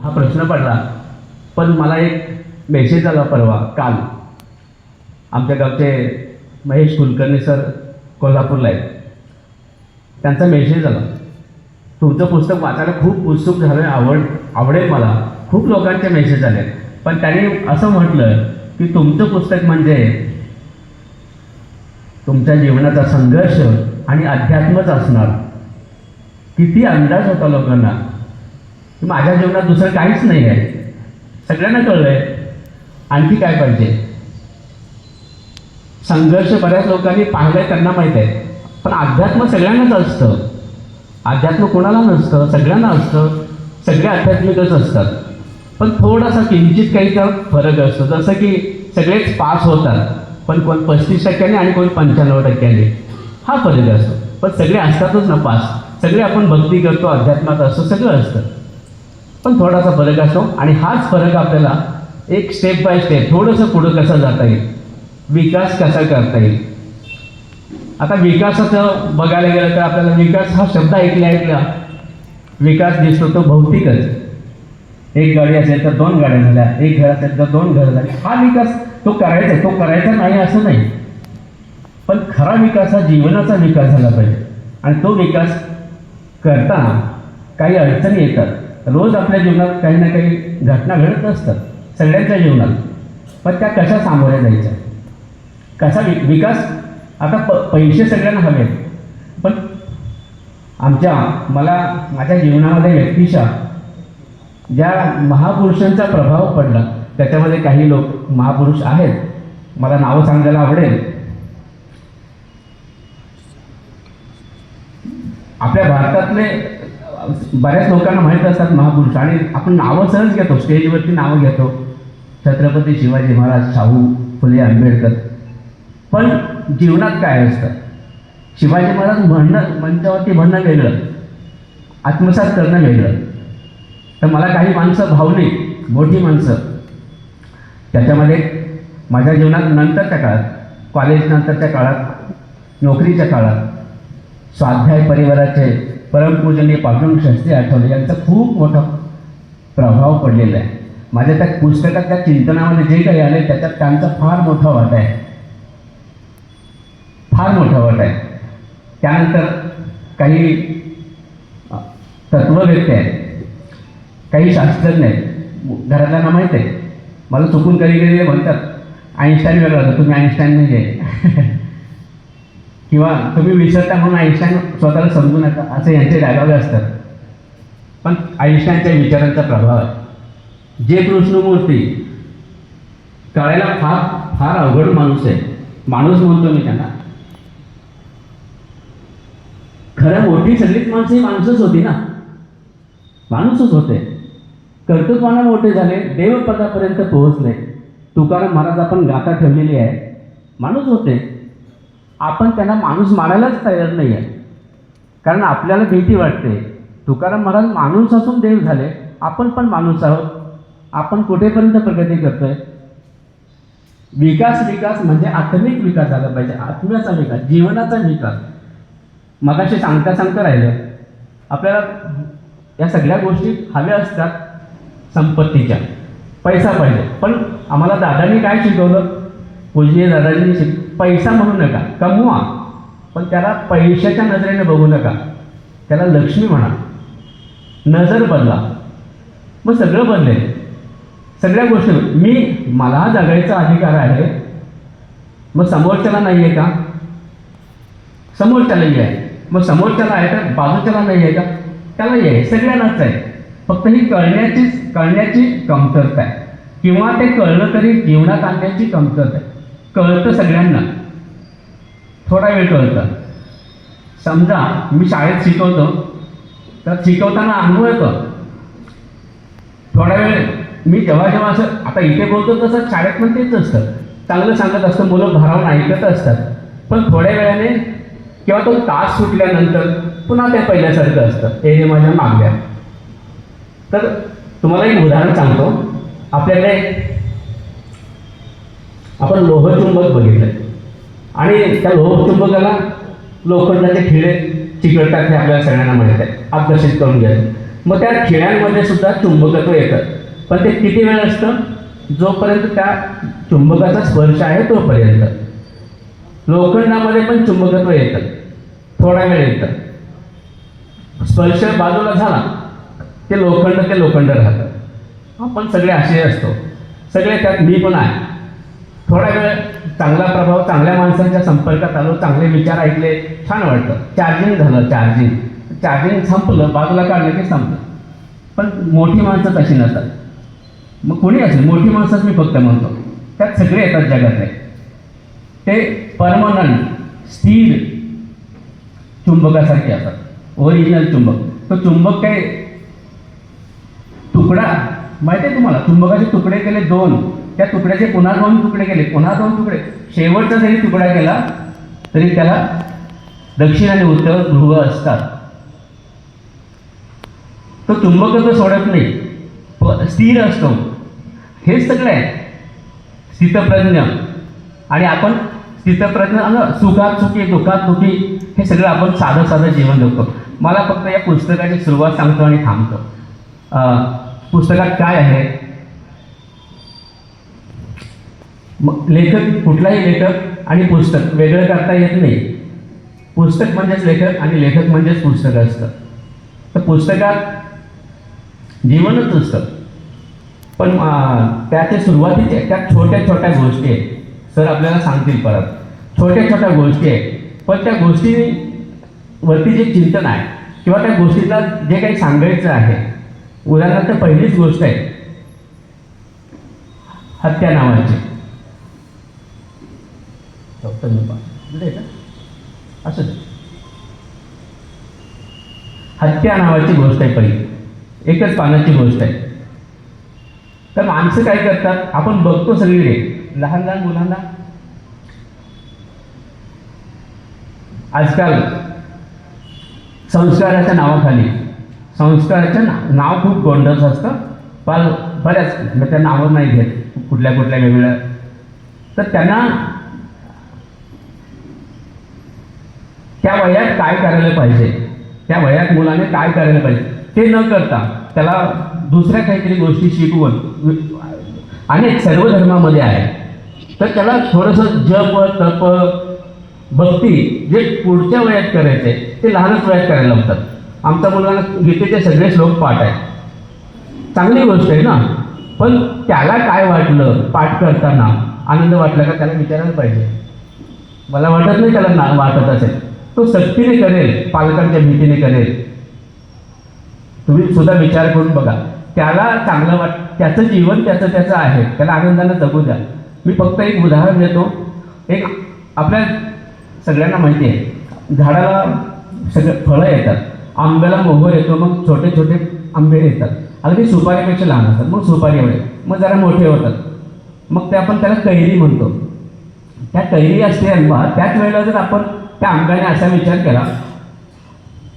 हा प्रश्न पडला. पण मला एक मेसेज आला परवा काल. आमच्या गावचे महेश कुलकर्णी सर कोल्हापूरला आहेत. त्यांचा मेसेज आला, तुमचं पुस्तक वाचायला खूप उत्सुक झालं, आवडेल मला. खूप लोकांचे मेसेज आले. पण त्यांनी असं म्हटलं की तुमचं पुस्तक म्हणजे तुमच्या जीवनाचा संघर्ष आणि अध्यात्मच असणार. किती अंदाज होता लोकांना. माझ्या जीवनात दुसरं काहीच नाही आहे, सगळ्यांना कळलंय, आणखी काय पाहिजे. संघर्ष बऱ्याच लोकांनी पाहिलंय, त्यांना माहीत आहे. पण अध्यात्म सगळ्यांनाच असतं. अध्यात्म कोणाला नसतं, सगळ्यांना असतं. सगळे आध्यात्मिकच असतात. पण थोडासा किंचित काहीचा फरक असतो. जसं की सगळेच पास होतात, पण कोण 35% आणि कोण 95%. हा फरक असतो. पण सगळे असतातच ना पास. सगळे आपण भक्ती करतो, अध्यात्मात असतो, सगळं असतं. पण थोडासा फरक असतो. आणि हाच फरक आपल्याला एक स्टेप बाय स्टेप थोडंसं पुढं कसं जाता येईल, विकास कसा करता येईल. आता विकासाचं बघायला गेलं तर आपल्याला विकास हा शब्द ऐकला विकास दिसतो तो भौतिकच. एक गाडी असेल तर 2 गाड्या झाल्या, एक घर असेल तर 2 घरं झाली. हा विकास तो करायचा नाही असं नाही. पण खरा विकास हा जीवनाचा विकास झाला पाहिजे. आणि तो विकास करताना काही अडचणी येतात. रोज आपल्या जीवनात काही ना काही घटना घडत असतात, सगळ्यांच्या जीवनात. पण त्या कशा सामोऱ्या जायच्या, कसा विकास. आता पैसे सगळ्यांना हवेत, पण माझ्या जीवनामध्ये व्यक्तिशः ज्या महापुरुषांचा प्रभाव पडला त्याच्यामध्ये काही लोक महापुरुष आहेत. मला नावं सांगायला आवडेल. आपल्या भारतातले बऱ्याच लोकांना माहीत असतात महापुरुष. आणि आपण नावं सहज घेतो, स्टेजवरती नावं घेतो. छत्रपती शिवाजी महाराज, शाहू फुले आंबेडकर. पण जीवनात काय असतं. शिवाजी महाराज मंचावरती म्हणणं वेगळं, आत्मसात करणं वेगळं. तर मला काही माणसं भावली, मोठी माणसं. त्याच्यामध्ये माझ्या जीवनात नंतरच्या काळात, कॉलेज नंतरच्या काळात, नोकरीच्या काळात स्वाध्याय परिवाराचे परमपूजनीय पांडुरंग शास्त्री आठवले यांचा खूप मोठा प्रभाव पडलेला आहे. माझ्या त्या पुस्तकात, त्या चिंतनामध्ये जे काही आले त्याच्यात त्यांचा फार मोठा वाटा आहे, फार मोठा वाटा आहे. त्यानंतर काही तत्ववेत्ते आहेत, काही शास्त्रज्ञ आहेत. घरातल्यांना माहीत आहे. मला चुकून कधी म्हणतात आईन्स्टाईन वेगळा होता, तुम्ही आईन्स्टाईन नाही आहे. किंवा तुम्ही विसरता म्हणून आईन्स्टाईन स्वतःला समजू नका, असे यांचे डायलॉग असतात. पण आईन्स्टाईनच्या विचारांचा प्रभाव आहे. जे कृष्णमूर्ती कळायला फार फार अवघड माणूस आहे. माणूस म्हणतो मी त्यांना. खरं मोठी सगळीच माणसं ही माणूसच होती ना, माणूसच होते. कर्तृत्वाने मोठे झाले, देवपदापर्यंत पोहोचले. तुकाराम महाराज आपण गाथा ठेवलेली आहे, माणूस होते. आपण त्यांना माणूस मानायलाच तयार नाही आहे, कारण आपल्याला भीती वाटते. तुकाराम महाराज माणूस असून देव झाले, आपण पण माणूस आहोत. आपण कुठेपर्यंत प्रगती करतोय. विकास म्हणजे आत्मिक विकास झाला पाहिजे, आत्म्याचा विकास, जीवनाचा विकास. मगाशी सांगता राहिलं, आपल्याला या सगळ्या गोष्टी हव्या असतात. संपत्तीच्या, पैसा पाहिजे. पण आम्हाला दादांनी काय शिकवलं, पूजनीय दादांनी पैसा म्हणू नका, कमवा. पण त्याला पैशाच्या नजरेने बघू नका, त्याला लक्ष्मी म्हणा. नजर बदला, मग सगळं बदलेल. सगळ्या गोष्टी मला जगायचा अधिकार आहे, मग समोरच्याला नाही आहे का? समोरच्यालाही आहे. मग समोरच्याला आहे तर बाजूच्याला नाही आहे का? त्यालाही आहे, सगळ्यांनाच आहे. फक्त ही कळण्याची कमतरता आहे, किंवा ते कळलं तरी जीवनात आणण्याची कमतरता आहे. कळतं सगळ्यांना, थोडा वेळ कळतं. समजा मी शाळेत शिकवतो, तर शिकवताना अनुभव येतो. थोडा वेळ मी जेव्हा असं आता इथे बोलतो तसं शाळेत पण तेच असतं. चांगलं सांगत असतं, मुलं भारावून ऐकत असतात. पण थोड्या वेळाने किंवा तो तास सुटल्यानंतर पुन्हा ते पहिल्यासारखं असतं, हे माझ्या मागण्या. तर तुम्हाला एक उदाहरण सांगतो. आपल्याकडे आपण लोहचुंबक बघितलं, आणि त्या लोहचुंबकाला लोखंडाचे खिळे चिकटतात हे आपल्याला सगळ्यांना माहीत आहे. आकर्षित करून घ्यायचं. मग त्या खिळ्यांमध्ये सुद्धा चुंबकत्व येतं, पण ते किती वेळ असतं? जोपर्यंत त्या चुंबकाचा स्पर्श आहे तोपर्यंत. लोखंडामध्ये पण चुंबकत्व येतं, थोडा वेळ येतं. स्पर्श बाजूला झाला ते लोखंड राहतं. आपण सगळे असे असतो, सगळे त्यात मी पण आहे. थोडा वेळ चांगला प्रभाव, चांगल्या माणसांच्या संपर्कात आलो, चांगले विचार ऐकले, छान वाटतं. चार्जिंग झालं, चार्जिंग संपलं, बाजूला काढलं की संपलं. पण मोठी माणसं तशी नसतात. मग कोणी असेल, मोठी माणसंच मी फक्त म्हणतो, त्यात सगळे येतात जगातले. ते परमनंट स्थिर चुंबकासारखे असतात, ओरिजिनल चुंबक. तो चुंबक काय तुकडा माहिती आहे तुम्हाला? चुंबकाचे तुकडे केले 2, त्या तुकड्याचे पुन्हा 2 तुकडे केले, पुन्हा 2 तुकडे. शेवटचा जरी तुकडा केला तरी त्याला दक्षिण आणि उत्तर ध्रुव असतात. तो चुंबकत्व सोडत नाही, स्थिर असतो. हेच सगळं आहे स्थितप्रज्ञ. आणि आपण स्थितप्रज्ञ, सुखात सुखी, दुःखात दुःखी, हे सगळं आपण साधं जीवन जगतो. मला फक्त या पुस्तकाची सुरुवात सांगतो आणि थांबतो. पुस्तकात काय आहे? मग लेखक, कुठलाही लेखक आणि पुस्तक वेगळं करता येत नाही. पुस्तक म्हणजेच लेखक आणि लेखक म्हणजेच पुस्तक असतं. तर पुस्तकात जीवनच असतं, पण त्याच्या सुरुवातीचे त्या छोट्या छोट्या गोष्टी आहेत. सर आपल्याला सांगतील परत, छोट्या छोट्या गोष्टी आहेत, पण त्या गोष्टीवरती जे चिंतन आहे किंवा त्या गोष्टीला जे काही सांगायचं आहे. उदाहरणार्थ पहिलीच गोष्ट आहे हत्या नावाची. असं हत्या नावाची गोष्ट आहे पहिली, एकच पानाची गोष्ट आहे. तर माणसं काय करतात, आपण बघतो सगळीकडे, लहान लहान मुलांना आजकाल संस्काराच्या नावाखाली, संस्काराचं नाव खूप गोंडस असतं, पण बऱ्याच त्या नावं नाही घेत, कुठल्या वेगवेगळ्या. तर त्यांना त्या वयात काय करायला पाहिजे, त्या वयात मुलाने काय करायला पाहिजे ते न करता त्याला दुसऱ्या काहीतरी गोष्टी शिकवून, अनेक सर्व धर्मामध्ये आहे, तर त्याला थोडंसं जप तप भक्ती जे पुढच्या वयात करायचे ते लहानच वयात करायला लावतात. आमच्या मुलांना गीतेचे सगळे श्लोक पाठ आहे, चांगली गोष्ट आहे ना. पण त्याला काय वाटलं पाठ करताना, आनंद वाटला का त्याला विचारायला पाहिजे. मला वाटत नाही त्याला वाटत असेल, तो सक्तीने करेल, पालकांच्या भीतीने करेल. तुम्ही सुद्धा विचार करून बघा, त्याला चांगलं त्याचं जीवन त्याचं आहे, त्याला आनंदाने जगू द्या. मी फक्त एक उदाहरण देतो. एक आपल्या सगळ्यांना माहिती आहे, झाडाला सगळं फळं येतात, आंब्याला मोहर येतो, मग छोटे छोटे आंबे येतात, अगदी सुपारीपेक्षा लहान असतात, मग सुपारी एवढे, मग जरा मोठे होतात, मग ते आपण त्याला कैरी म्हणतो. त्या कैरी असते आंबा, त्याच वेळेला जर आपण त्या आंब्याने असा विचार केला,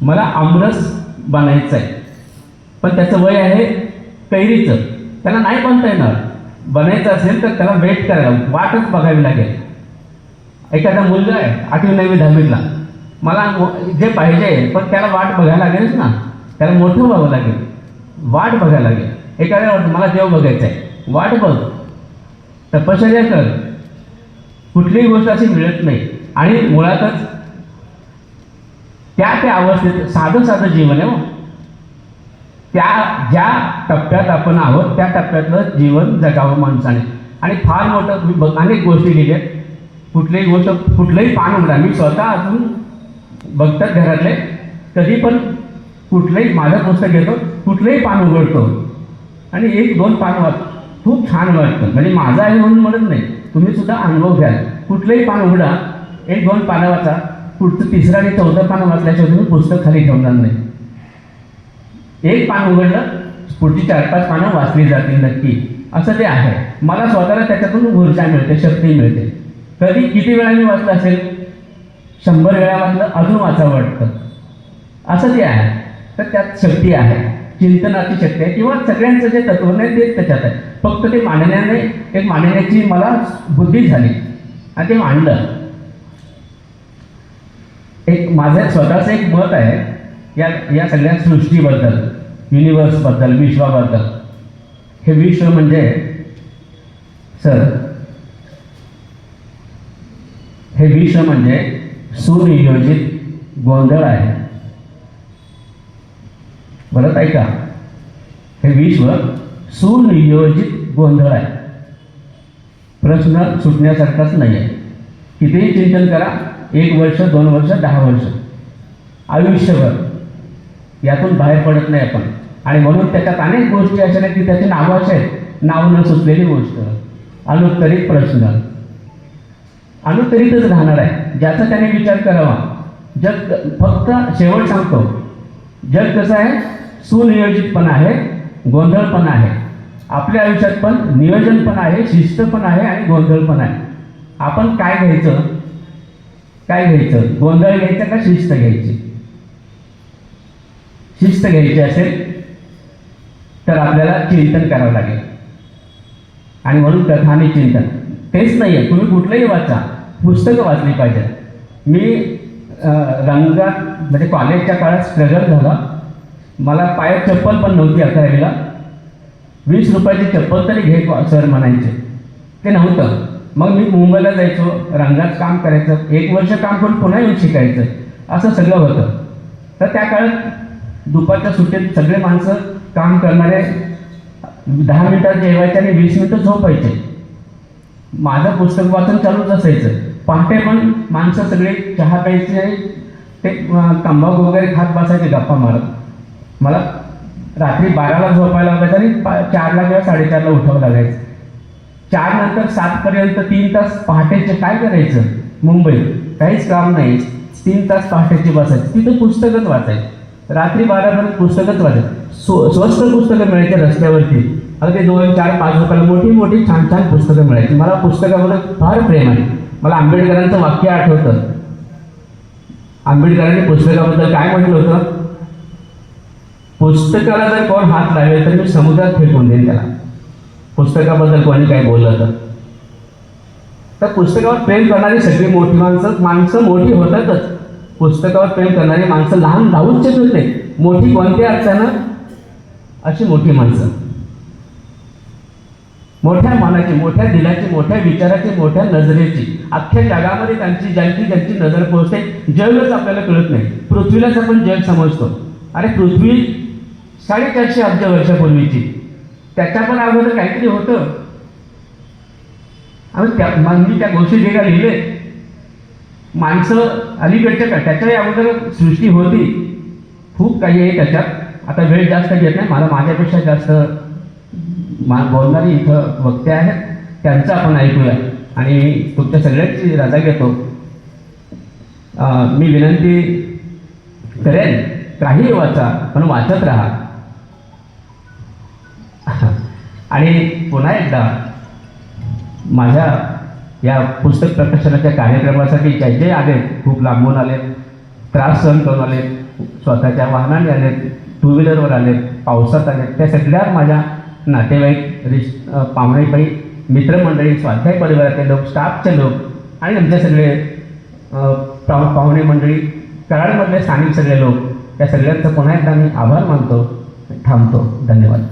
मला आमरस बनायचं आहे, पण त्याचं वय आहे कैरीचं, त्याला नाही बनता येणार. बनायचं असेल तर त्याला वेट करायला, वाटच बघावी लागेल. एखादा मुलगा आहे 8वी 9वी 10वीला, मला जे पाहिजे पण त्याला वाट बघायला लागेलच ना, त्याला मोठं व्हावं लागेल, वाट बघायला लागेल. एखाद्या मला देव बघायचं आहे, वाट बघ, तपश्चर्या कर. कुठलीही गोष्ट अशी मिळत नाही. आणि मुळातच त्या अवस्थेत साधं जीवन आहे. त्या ज्या टप्प्यात आपण आहोत त्या टप्प्यातलं जीवन जगावं माणसाने. आणि फार मोठं अनेक गोष्टी लिहिल्या. कुठलीही गोष्ट, कुठलंही पान उघडा, मी स्वतः अजून बघतात घरातले, कधी पण कुठलंही माझं पुस्तक घेतो, कुठलंही पान उघडतो आणि 1-2 पान वाच, खूप छान वाटतं. म्हणजे माझं आहे म्हणून म्हणत नाही, तुम्ही सुद्धा अनुभव घ्याल. कुठलंही पान उघडा, 1-2 पानं वाचा, पुढचं 3रं आणि 4थं पान वाचल्याशिवाय तुम्ही पुस्तक खाली ठेवणार नाही. एक पान उघडलं, पुढची 4-5 पानं वाचली जातील नक्की, असं ते आहे. मला स्वतःला त्याच्यातून ऊर्जा मिळते, शक्ती मिळते. कधी किती वेळा मी वाचलं असेल, 100 वेळा वाचलं, अजून वाचावं वाटतं, असं ते आहे. तर त्यात शक्ती आहे, चिंतनाची शक्ती आहे, किंवा सगळ्यांचं जे तत्व नाही तेच त्याच्यात आहे. फक्त ते मांडण्याची मला बुद्धी झाली आणि ते मांडलं. एक माझं स्वतःचं एक मत आहे या सगळ्या सृष्टीबद्दल. युनिवर्सबद्दल, विश्वाबद्दल. हे विश्व म्हणजे सर, हे विश्व म्हणजे सुनियोजित गोंधळ आहे. परत ऐका, हे विश्व सुनियोजित गोंधळ आहे. प्रश्न सुटण्यासारखाच नाही आहे. कितीही चिंतन करा, 1 वर्ष, 2 वर्ष, 10 वर्ष, आयुष्यभर यातून बाहेर पडत नाही आपण. आणि म्हणून त्याच्यात अनेक गोष्टी अशा आहेत की त्याची नावं अशी आहेत, नाव न सुचलेली गोष्ट, अनुत्तरित प्रश्न, अनुत्तरितच राहणार आहे, ज्याचा त्याने विचार करावा. जग फक्त शेवट सांगतो, जग कसं आहे, सुनियोजित पण आहे, गोंधळ पण आहे. आपल्या आयुष्यात पण नियोजन पण आहे, शिस्त पण आहे आणि गोंधळ पण आहे. आपण काय घ्यायचं, काय घ्यायचं, गोंधळ घ्यायचा का शिस्त घ्यायची? शिस्त घ्यायची असेल तर आपल्याला चिंतन करावं लागेल. आणि म्हणून कथा आणि चिंतन तेच नाही आहे. तुम्ही कुठलंही वाचा, पुस्तकं वाचली पाहिजे. मी रंगात म्हणजे कॉलेजच्या काळात स्ट्रगल झाला. मला पायात चप्पल पण नव्हती 11वीला. 20 रुपयाची चप्पल तरी घे सर म्हणायचे, ते नव्हतं. मग मी मुंबईला जायचो, रंगात काम करायचं, 1 वर्ष काम करून पुन्हा येऊन शिकायचं, असं सगळं होतं. तर त्या काळात दुपारच्या सुट्टीत सगळे माणसं काम करणारे 10 मिनिटात जेवायचे आणि 20 मिनिटं झोपायचे. माझं पुस्तक वाचन चालूच असायचं. पहाटे पण माणसं सगळे चहा प्यायचे, ते तंबाखू वगैरे खात बसायचे गप्पा मारत. मला रात्री 12ला झोपायला लागायचं आणि 4ला किंवा 4:30ला उठावं लागायचं. 4 नंतर 7 पर्यंत 3 तास पहाटेचे काय करायचं, मुंबईत काहीच काम नाही, 3 तास पहाटेची बसायची, तिथं पुस्तकच वाचायचं. रात्री 12पर्यंत पुस्तकच वाचायचं. स्वस्त पुस्तकं मिळायची रस्त्यावरती, अगदी 2, 4, 5 रुपयाला मोठी मोठी छान छान पुस्तकं मिळायची. मला पुस्तकाबद्दल फार प्रेम आहे. मला आंबेडकरांचं वाक्य आठवतं. आंबेडकरांनी पुस्तकाबद्दल काय म्हटलं होतं, पुस्तकाला जर कोण हात लावेल तर मी समुद्रात फेकून देईन त्याला. पुस्तकाबद्दल कोणी काय बोललं तर पुस्तकावर प्रेम करणारी सगळी मोठी माणसं मोठी होतातच. पुस्तकावर प्रेम करणारी माणसं लहान राहूच शकत नाही. मोठी कोणत्या अर्थानं, अशी मोठी माणसं, मोठ्या मनाची, मोठ्या दिलाची, मोठ्या विचाराची, मोठ्या नजरेची, अख्ख्या जगामध्ये ज्यांची नजर पोहोचते, जगच आपल्याला कळत नाही. पृथ्वीलाच आपण जग समजतो. अरे पृथ्वी 450 अब्ज वर्षापूर्वीची, त्याच्या पण अगोदर काहीतरी होतं. आणि मी त्या गोष्टी जे काय लिहिले, माणसं अलीकडच्या का त्याच्याही अगोदर सृष्टी होती. खूप काही आहे त्याच्यात. आता वेळ जास्त घेत नाही, मला माझ्यापेक्षा जास्त बोलणारी इथं वक्ते आहेत, त्यांचं आपण ऐकूया. आणि तुमच्या सगळ्यांची रजा घेतो. मी विनंती करेन, काही वाचा पण वाचत राहा. आणि पुन्हा एकदा माझ्या या पुस्तक प्रकाशनाच्या कार्यक्रमासाठी जे जे आले, खूप लांबून आले, त्रास सहन करून आले, स्वतःच्या वाहनाने आले, 2 व्हीलरवर आले, पावसात आले, त्या सगळ्या माझ्या नातेवाईक, पाहुणेबाई, मित्रमंडळी, स्वाध्याय परिवारातले लोक, स्टाफचे लोक आणि आमचे सगळे पाहुणे मंडळी, कराडमधले स्थानिक सगळे लोक, त्या सगळ्यांचं पुन्हा एकदा मी आभार मानतो. थांबतो. धन्यवाद.